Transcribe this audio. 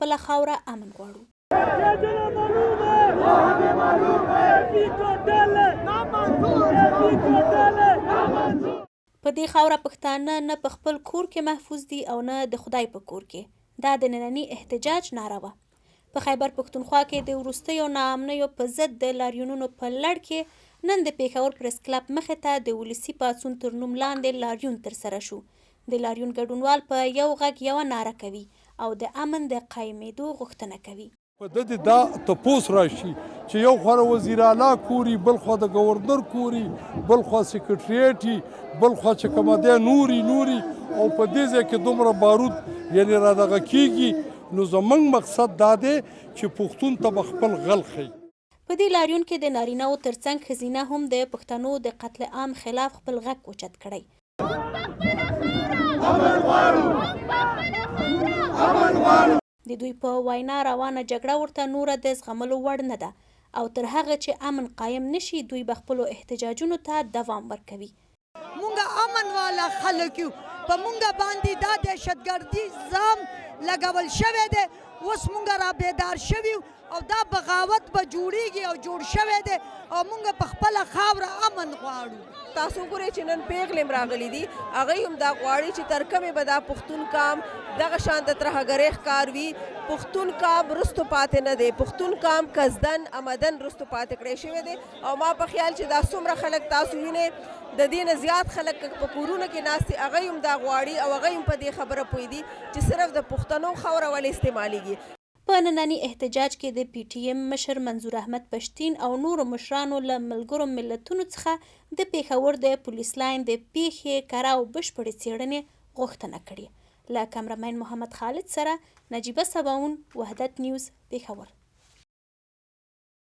خپله خاوره امن غواړو. په دې خاوره پښتانه نه په خپل کور کې محفوظ دي او نه د خدای په کور کې. دا د ننني احتجاج ناره وه. په خیبر پښتونخوا کې د وروستیو ناامنیو په ضد د لاریونونو په لړ کې نن د پېښور پریس کلب مخې ته د ولسي پاڅون تر نوم لاندې لاریون ترسره شو. د لاریون ګډونوال په یو غږ یوه ناره کوي او د امن د قایمېدو غوښتنه کوي. په دې دا تپوس راشي چې یو خوا وزیر اعلی کوري، بل خوا د گورنر کوري، بل خوا سیکرټریټي، بل خوا چې کومه دی نوري او په دې ځای کې دومره بارود یعنې را دغه کېږي. نو زموږ مقصد دا دی چې پښتون ته به خپل غل ښیي. په دې لاریون کې د نارینه‌وو ترڅنګ ښځینه هم د پښتنو د قتل عام خلاف خپل غږ اوچت کړی. د دوی په وینا روانه جګړه ورته نوره د زغملو وړ نه ده او تر هغه چې امن قایم نشي دوی به خپلو احتجاجونو ته دوام ورکوي. مونږ امن والا خلک یو، په مونږ باندې دا دهشتګردي ځام لګول شوی دی. اوس مونږ را بیدار شوي او دا بغاوت به جوړیږي او جوړ شوی دی او مونږ په خپله خاوره امن غواړو. تاسو ګورئ چې نن پیغلې راغلي دي، هغوی هم دا غواړي چې تر کومې به دا پښتون کام دغه شان د ترهګرۍ ښکار وي. پښتون کام رستو پاتې نه دی. پښتون کام قصدن عمدن رستو پاتې کړی شوی دی او ما په خیال چې دا څومره خلک تاسو وینئ د دې نه زیات خلک په کورونو کې ناست دي، هغوی هم دا غواړي او هغوی هم په دې خبره پوه دي چې صرف د پښتنو خاوره ولې استعمالیږي. په ننني احتجاج کې د پی ټی ایم مشر منظور احمد پښتین او نورو مشرانو له ملګرو ملتونو څخه د پېښور د پولیس لاین د پیښې کره او بشپړې څېړنې غوښتنه کړې. له کامرمین محمد خالد سره نجیبه سباون، وحدت نیوز، پېښور.